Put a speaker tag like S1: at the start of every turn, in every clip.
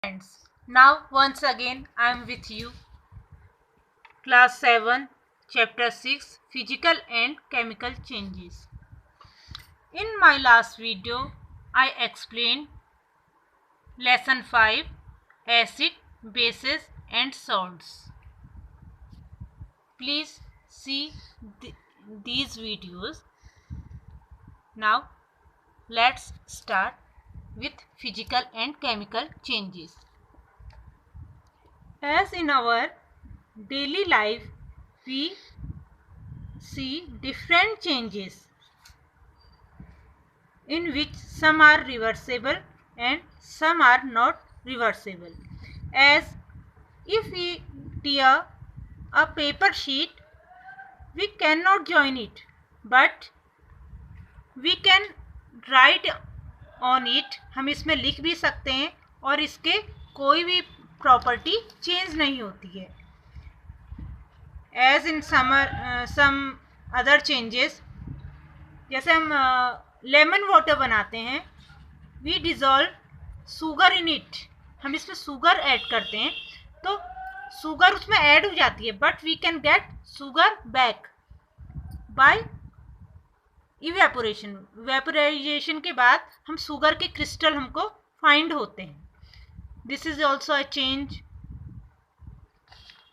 S1: Friends, now once again I am with you. Class 7, Chapter 6, Physical and Chemical Changes. In my last video, I explained Lesson 5, Acid, Bases and Salts. Please see these videos. Now, let's start with physical and chemical changes. As in our daily life, we see different changes in which some are reversible and some are not reversible. As if we tear a paper sheet, we cannot join it, but we can write on it. हम इसमें लिख भी सकते हैं और इसके कोई भी प्रॉपर्टी चेंज नहीं होती है. As in some other changes, जैसे हम लेमन वाटर बनाते हैं, we dissolve sugar in it. हम इसमें शुगर ऐड करते हैं तो शुगर उसमें ऐड हो जाती है, but we can get sugar back by evaporation. Vaporization के बाद हम शुगर के क्रिस्टल हमको फाइंड होते हैं. This is also a change.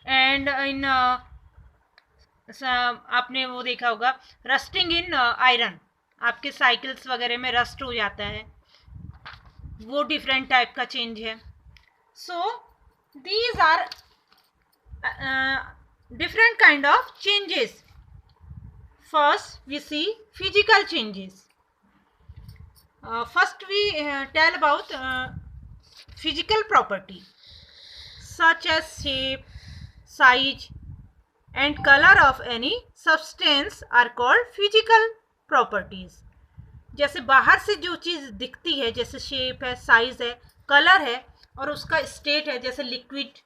S1: And in आपने वो देखा होगा रस्टिंग इन आयरन. आपके साइकिल्स वगैरह में रस्ट हो जाता है, वो डिफरेंट टाइप का चेंज है. So these are different kind of changes. First we see physical changes. First we tell about physical property such as shape, size and color of any substance are called physical properties. जैसे बाहर से जो चीज़ दिखती है, जैसे shape है, size है, colour है और उसका स्टेट है, जैसे लिक्विड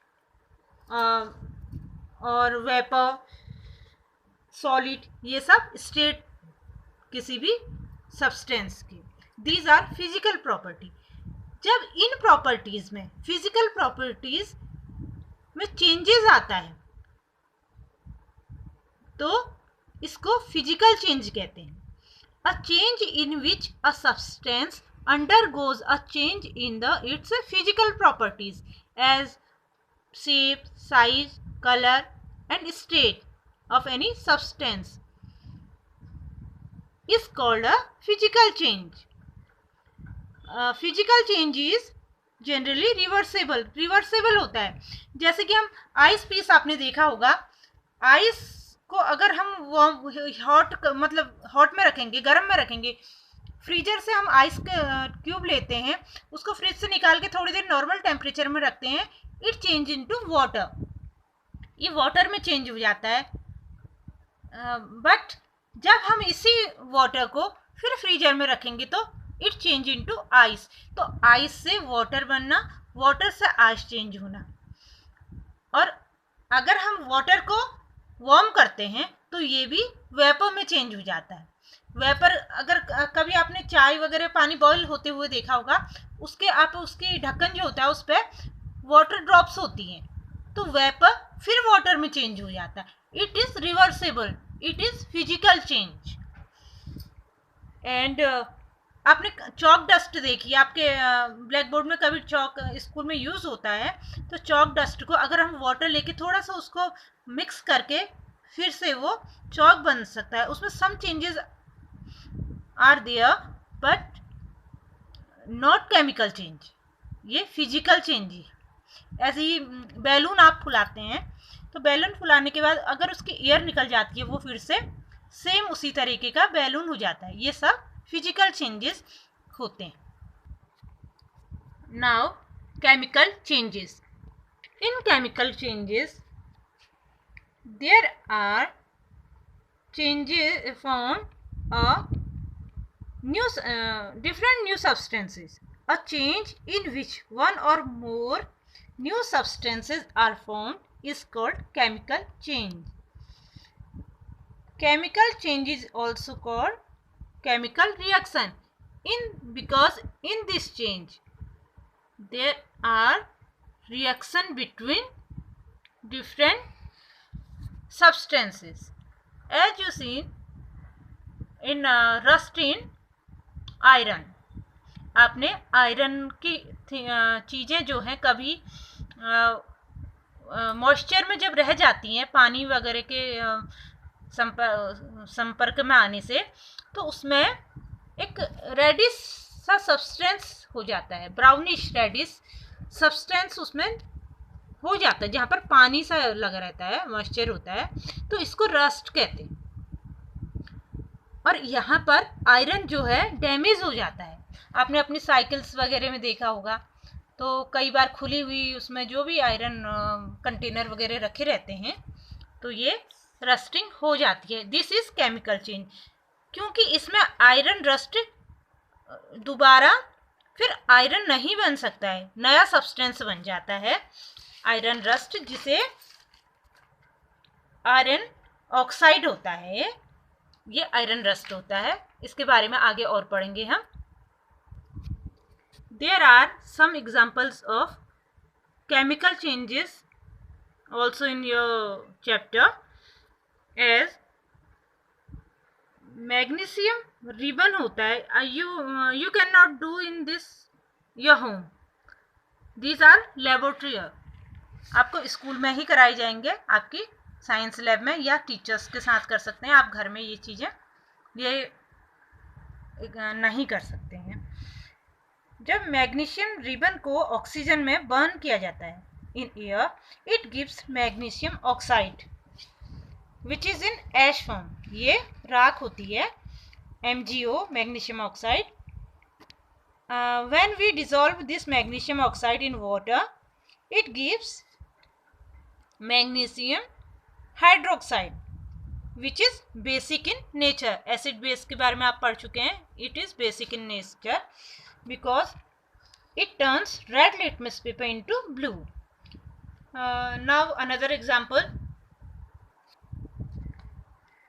S1: और वेपर, सॉलिड, ये सब स्टेट किसी भी सब्सटेंस की. These are physical property. जब इन प्रॉपर्टीज में, फिजिकल प्रॉपर्टीज में चेंजेस आता है तो इसको फिजिकल चेंज कहते हैं. A change in which a substance undergoes a change in its physical properties as shape, size, color and state of any substance is called a physical change. Physical change is generally reversible होता है. जैसे कि हम ice piece, आपने देखा होगा, ice को अगर हम हॉट में रखेंगे, गर्म में रखेंगे, फ्रीजर से हम आइस क्यूब लेते हैं, उसको फ्रिज से निकाल के थोड़ी देर नॉर्मल टेम्परेचर में रखते हैं, इट चेंज इनटू वाटर. ये वाटर में चेंज हो जाता है. बट जब हम इसी वाटर को फिर फ्रीजर में रखेंगे तो इट चेंज इनटू आइस. तो आइस से वाटर बनना, वाटर से आइस चेंज होना. और अगर हम वाटर को वार्म करते हैं तो ये भी वेपर में चेंज हो जाता है. वेपर, अगर कभी आपने चाय वगैरह पानी बॉईल होते हुए देखा होगा, उसके ढक्कन जो होता है उस पर वाटर ड्रॉप्स होती हैं, तो वेपर फिर वाटर में चेंज हो जाता है. It is reversible, it is physical change. And आपने चॉक डस्ट देखी, आपके ब्लैक बोर्ड में कभी चॉक स्कूल में यूज़ होता है, तो चॉक डस्ट को अगर हम वाटर लेके थोड़ा सा उसको मिक्स करके फिर से वो चॉक बन सकता है. उसमें some changes are there but not chemical change. ये फिजिकल चेंज है. ऐसे ही बैलून आप फुलाते हैं, तो बैलून फुलाने के बाद अगर उसकी एयर निकल जाती है, वो फिर से सेम उसी तरीके का बैलून हो जाता है. ये सब फिजिकल चेंजेस होते हैं. Now chemical changes. In chemical changes there are changes form different new substances. A change in which one or more new substances are formed is called chemical change. Chemical change is also called chemical reaction. Because in this change there are reaction between different substances. As you see in rust in iron, आपने iron की चीज़ें जो हैं कभी moisture में जब रह जाती हैं पानी वगैरह के संपर्क में आने से, तो उसमें एक रेडिश सा सब्सटेंस हो जाता है, ब्राउनिश रेडिश सब्सटेंस उसमें हो जाता है, जहाँ पर पानी सा लगा रहता है, मॉइस्चर होता है, तो इसको रस्ट कहते हैं। और यहाँ पर आयरन जो है डैमेज हो जाता है। आपने अपनी साइकिल्स वगैरह में देखा होगा, तो कई बार खुली हुई उसमें जो भी आयरन कंटेनर वगैरह रखे रहते हैं, तो ये रस्टिंग हो जाती है। दिस इज केमिकल चेंज, क्योंकि इसमें आयरन रस्ट दोबारा फिर आयरन नहीं बन सकता है, नया सब्सटेंस बन जाता है आयरन रस्ट, जिसे आयरन ऑक्साइड होता है, ये आयरन रस्ट होता है। इसके बारे में आगे और पढ़ेंगे हम। There are some examples of chemical changes also in your chapter, as magnesium ribbon होता है, you cannot do in this your home. These are laboratory. आपको स्कूल में ही कराई जाएंगे, आपकी साइंस लैब में, या टीचर्स के साथ कर सकते हैं। आप घर में ये चीज़ें ये नहीं कर सकते हैं। जब मैग्नीशियम रिबन को ऑक्सीजन में बर्न किया जाता है in air, it gives magnesium oxide which is in ash form, ये राख होती है, MgO, magnesium oxide. When we dissolve this magnesium oxide in water, it gives magnesium hydroxide which is basic in nature. Acid base के बारे में आप पढ़ चुके हैं, it is basic in nature because it turns red litmus paper into blue. Now another example,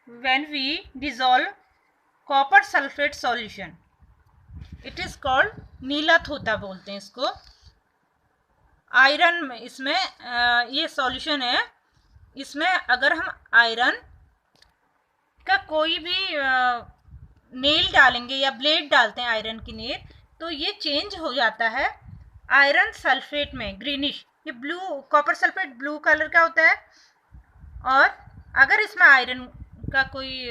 S1: when we dissolve copper sulfate solution, it is called नीलत होता बोलते हैं इसको। आयरन में इसमें ये सॉल्यूशन है, इसमें अगर हम आयरन का कोई भी नेल डालेंगे या ब्लेड डालते हैं आयरन की नेल, तो ये चेंज हो जाता है आयरन सल्फेट में, ग्रीनिश। ये blue, copper sulphate blue colour का होता है, और अगर इसमें आयरन का कोई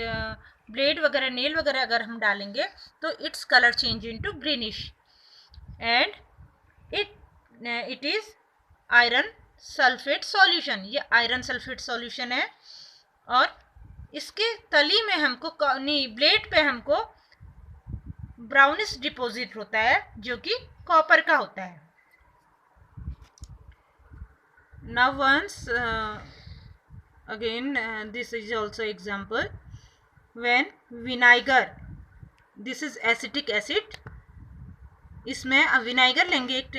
S1: ब्लेड वगैरह, नेल वगैरह अगर हम डालेंगे, तो its colour change into greenish, and it is iron sulphate solution. ये आयरन सल्फेट सॉल्यूशन है, और इसके तली में हमको, ब्लेड पे हमको ब्राउनिश डिपॉजिट होता है, जो कि कॉपर का होता है। Now once again this is also example, when vinegar, this is acetic acid, इसमें विनेगर लेंगे एक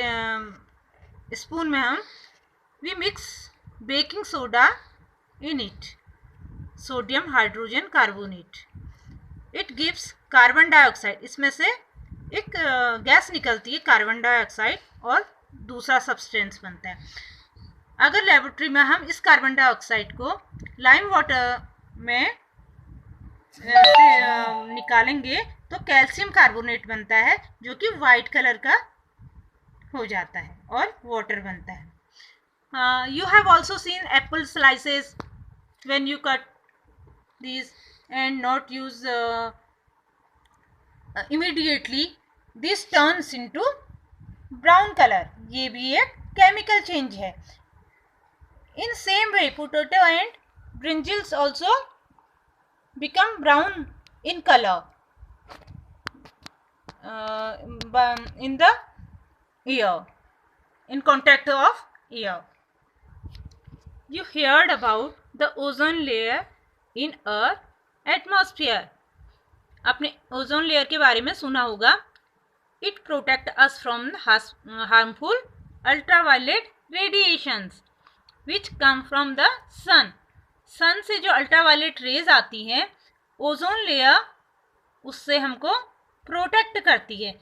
S1: स्पून में हम, we mix baking soda in it, sodium hydrogen carbonate, it gives carbon dioxide. इसमें से एक गैस निकलती है कार्बन डाइऑक्साइड, और दूसरा सब्सटेंस बनता है। अगर लेबोरेटरी में हम इस कार्बन डाइऑक्साइड को लाइम वाटर में निकालेंगे, तो कैल्शियम कार्बोनेट बनता है, जो कि वाइट कलर का हो जाता है और वाटर बनता है। You have also seen Apple slices, when you cut these and not use immediately, this turns into brown color. ये भी एक chemical change है। In same way, potato and brinjals also become brown in color in the air, in contact of air. You heard about the ozone layer in earth atmosphere, आपने ozone layer के बारे में सुना होगा। It protect us from harmful ultraviolet radiations which come from the sun. Sun से जो ultraviolet rays आती हैं, ओजोन लेयर उससे हमको प्रोटेक्ट करती है,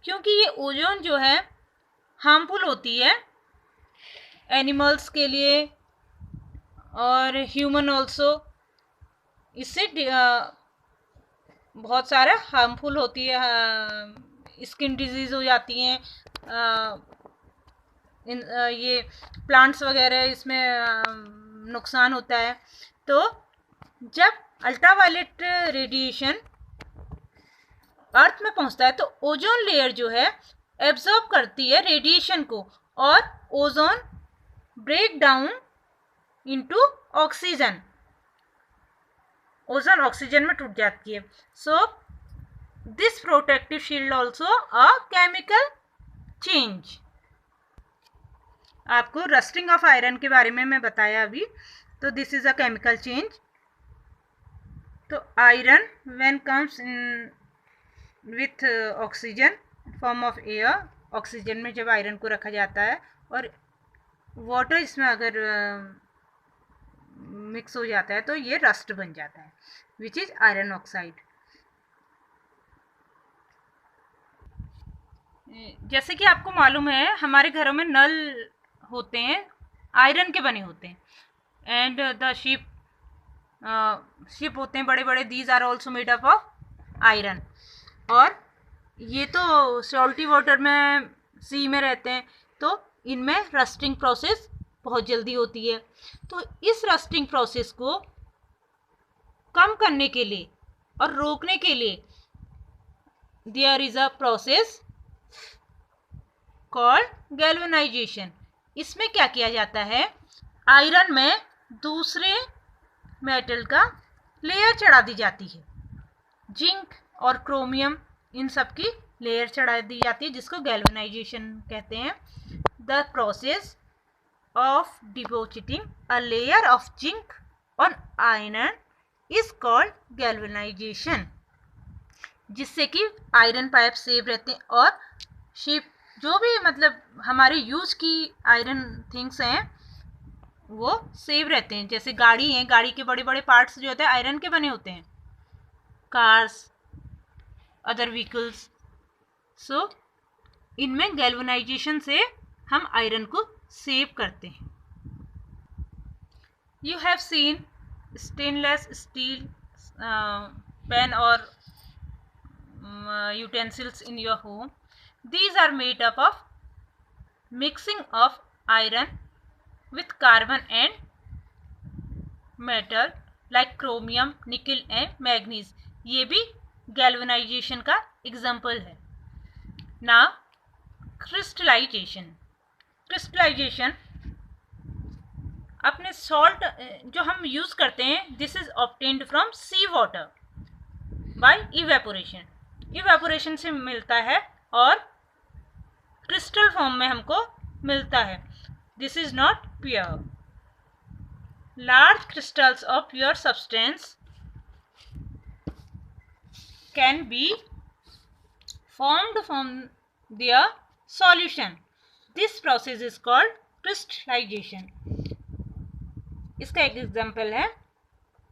S1: क्योंकि ये ओजोन जो है हार्मफुल होती है एनिमल्स के लिए और ह्यूमन ऑल्सो। इससे बहुत सारा हार्मफुल होती है, स्किन डिजीज़ हो जाती हैं, ये प्लांट्स वगैरह इसमें नुकसान होता है। तो जब अल्ट्रावायलेट रेडिएशन अर्थ में पहुंचता है तो ओजोन लेयर जो है एब्जॉर्ब करती है रेडिएशन को और ozone break down into oxygen, ozone oxygen में टूट जाती है। So this protective shield also a chemical change. आपको रस्टिंग ऑफ आयरन के बारे में मैं बताया अभी, तो this is a chemical change. तो iron when comes in with oxygen form of air, oxygen में जब आयरन को रखा जाता है और वाटर इसमें अगर मिक्स हो जाता है तो ये रस्ट बन जाता है, विच इज आयरन ऑक्साइड। जैसे कि आपको मालूम है हमारे घरों में नल होते हैं, आयरन के बने होते हैं, एंड द शिप होते हैं बड़े बड़े, these are also made up of iron. और ये तो सॉल्टी वाटर में, सी में रहते हैं, तो इनमें रस्टिंग प्रोसेस बहुत जल्दी होती है। तो इस रस्टिंग प्रोसेस को कम करने के लिए और रोकने के लिए there is a process called galvanization. इसमें क्या किया जाता है, आयरन में दूसरे मेटल का लेयर चढ़ा दी जाती है, जिंक और क्रोमियम इन सब की लेयर चढ़ा दी जाती है, जिसको गैल्वेनाइजेशन कहते हैं। The process of depositing a layer of zinc on iron is called galvanisation, जिससे कि आयरन पाइप सेव रहते हैं और शिप जो भी मतलब हमारे यूज की आयरन थिंग्स हैं वो सेव रहते हैं। जैसे गाड़ी है, गाड़ी के बड़े बड़े पार्ट्स जो होते हैं आयरन के बने होते हैं, कार्स, अदर व्हीकल्स। सो इनमें गैल्वेनाइजेशन से हम आयरन को सेव करते हैं। You have seen stainless steel pan और utensils in your home. These are made up of mixing of iron with carbon and metal like chromium, nickel and manganese. ये भी galvanization का example है। Now crystallization अपने salt जो हम use करते हैं, this is obtained from sea water by evaporation। Evaporation से मिलता है और क्रिस्टल फॉर्म में हमको मिलता है। This is not pure. Large crystals of pure substance can be formed from their solution. This process is called crystallization. इसका एक एग्जांपल है,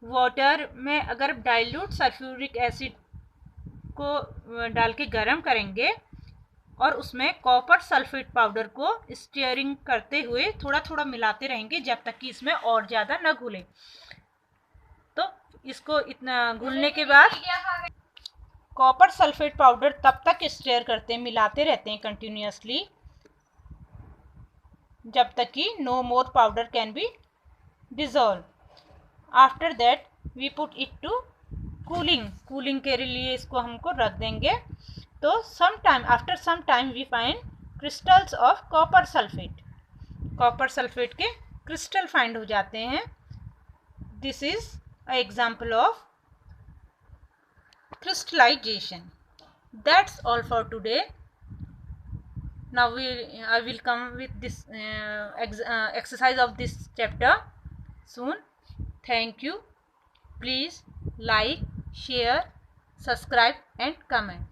S1: वाटर में अगर डाइल्यूट सल्फ्यूरिक एसिड को डाल के गर्म करेंगे और उसमें कॉपर सल्फेट पाउडर को स्टीयरिंग करते हुए थोड़ा थोड़ा मिलाते रहेंगे जब तक कि इसमें और ज़्यादा न घुले। तो इसको इतना घुलने के बाद कॉपर सल्फेट पाउडर तब तक स्टीयर करते हैं, मिलाते रहते हैं कंटिन्यूसली जब तक कि no more powder can be dissolve. After that we put it to cooling के लिए इसको हमको रख देंगे। तो after some time we find crystals of copper sulphate के क्रिस्टल फाइंड हो जाते हैं। This is a example of crystallization. That's all for today. Now I will come with this exercise of this chapter soon. Thank you. Please like, share, subscribe and comment.